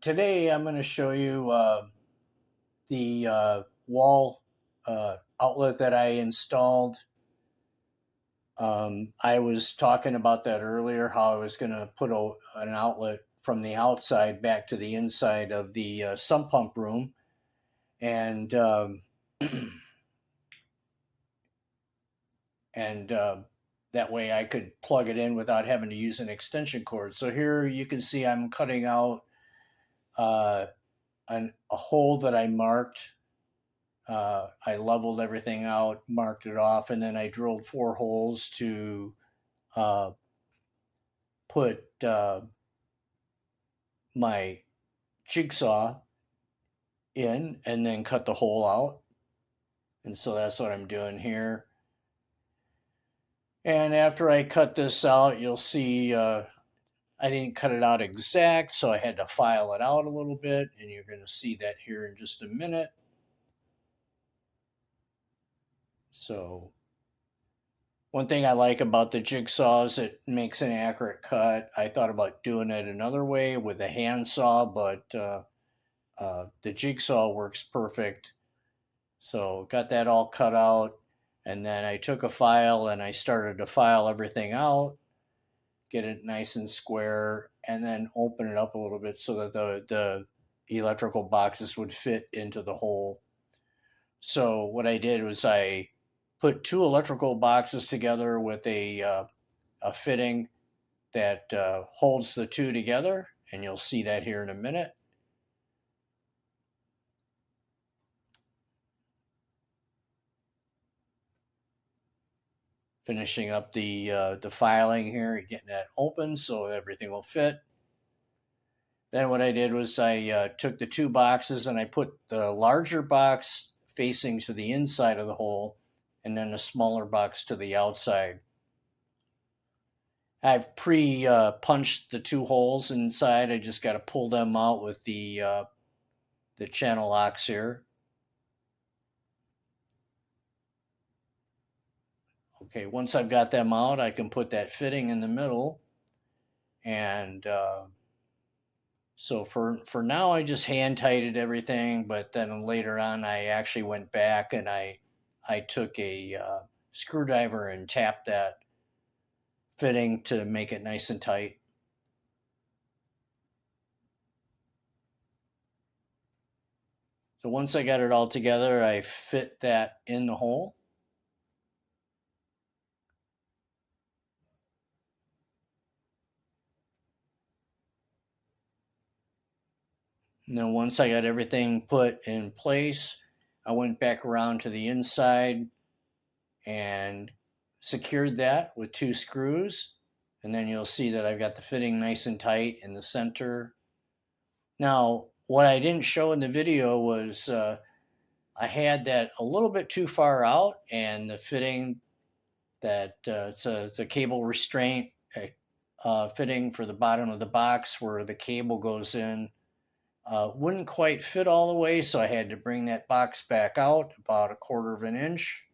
Today I'm going to show you the wall outlet that I installed. I was talking about that earlier, how I was going to put an outlet from the outside back to the inside of the sump pump room. And and that way I could plug it in without having to use an extension cord. So here you can see I'm cutting out uh, a hole that I marked. I leveled everything out, marked it off, and then I drilled 4 holes to uh, put my jigsaw in and then cut the hole out. And so that's what I'm doing here. And after I cut this out, you'll see I didn't cut it out exact, so I had to file it out a little bit, and you're going to see that here in just a minute. So one thing I like about the jigsaw is it makes an accurate cut. I thought about doing it another way with a handsaw, but the jigsaw works perfect. So got that all cut out, and then I took a file and I started to file everything out, get it nice and square, and then open it up a little bit so that the electrical boxes would fit into the hole. So what I did was I put 2 electrical boxes together with a fitting that holds the two together, and you'll see that here in a minute. Finishing up the filing here, getting that open so everything will fit. Then what I did was I took the 2 boxes and I put the larger box facing to the inside of the hole, and then a smaller box to the outside. I've punched the 2 holes inside. I just got to pull them out with the channel locks here. Okay, once I've got them out, I can put that fitting in the middle. And so for now, I just hand tightened everything. But then later on, I actually went back and I took a screwdriver and tapped that fitting to make it nice and tight. So once I got it all together, I fit that in the hole. And then once I got everything put in place, I went back around to the inside and secured that with 2 screws. And then you'll see that I've got the fitting nice and tight in the center. Now, what I didn't show in the video was I had that a little bit too far out, and the fitting that it's a cable restraint fitting for the bottom of the box where the cable goes in. Wouldn't quite fit all the way, so I had to bring that box back out about 1/4 of an inch.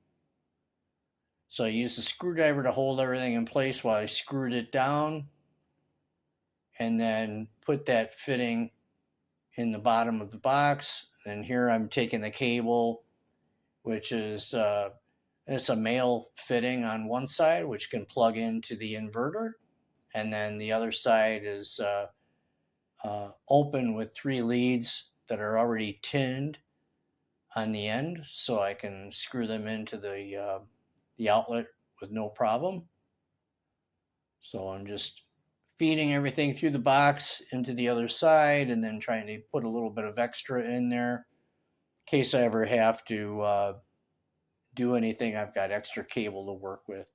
So I used a screwdriver to hold everything in place while I screwed it down, and then put that fitting in the bottom of the box. And here I'm taking the cable, which is it's a male fitting on one side, which can plug into the inverter, and then the other side is open with 3 leads that are already tinned on the end, so I can screw them into the outlet with no problem. So I'm just feeding everything through the box into the other side, and then trying to put a little bit of extra in there in case I ever have to do anything. I've got extra cable to work with.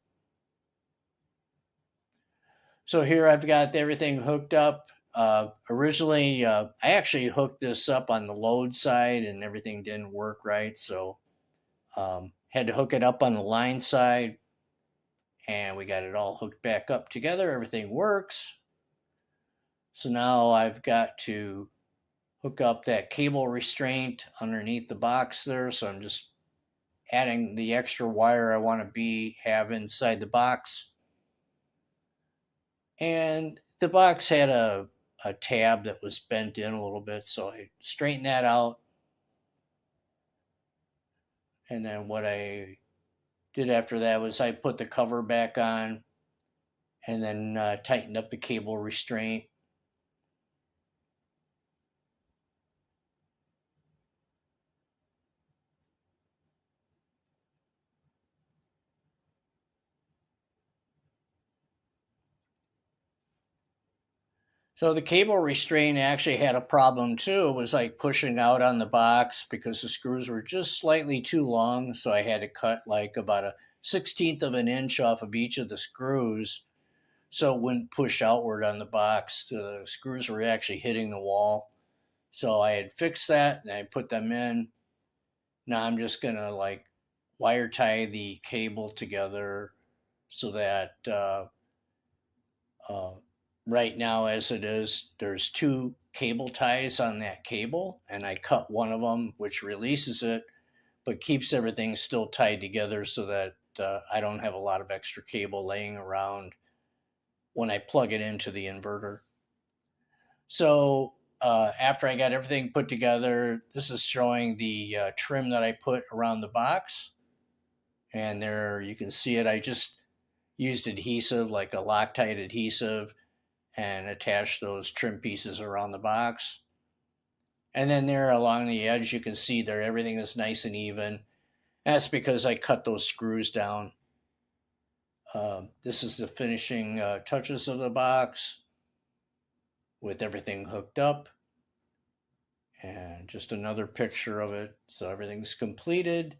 So here I've got everything hooked up. Originally, I actually hooked this up on the load side and everything didn't work right. So had to hook it up on the line side, and we got it all hooked back up together. Everything works. So now I've got to hook up that cable restraint underneath the box there. So I'm just adding the extra wire I want to have inside the box. And the box had a a tab that was bent in a little bit, so I straightened that out. And then what I did after that was I put the cover back on and then tightened up the cable restraint. So the cable restraint actually had a problem too. It was like pushing out on the box because the screws were just slightly too long. So I had to cut like about a 1/16 of an inch off of each of the screws so it wouldn't push outward on the box. The screws were actually hitting the wall. So I had fixed that and I put them in. Now I'm just gonna like wire tie the cable together so that uh, right now, as it is, there's two cable ties on that cable, and I cut one of them, which releases it, but keeps everything still tied together so that I don't have a lot of extra cable laying around when I plug it into the inverter. So after I got everything put together, this is showing the trim that I put around the box. And there you can see it. I just used adhesive, like a Loctite adhesive, and attach those trim pieces around the box. And then there along the edge, you can see there everything is nice and even. That's because I cut those screws down. This is the finishing touches of the box with everything hooked up. And just another picture of it. So everything's completed.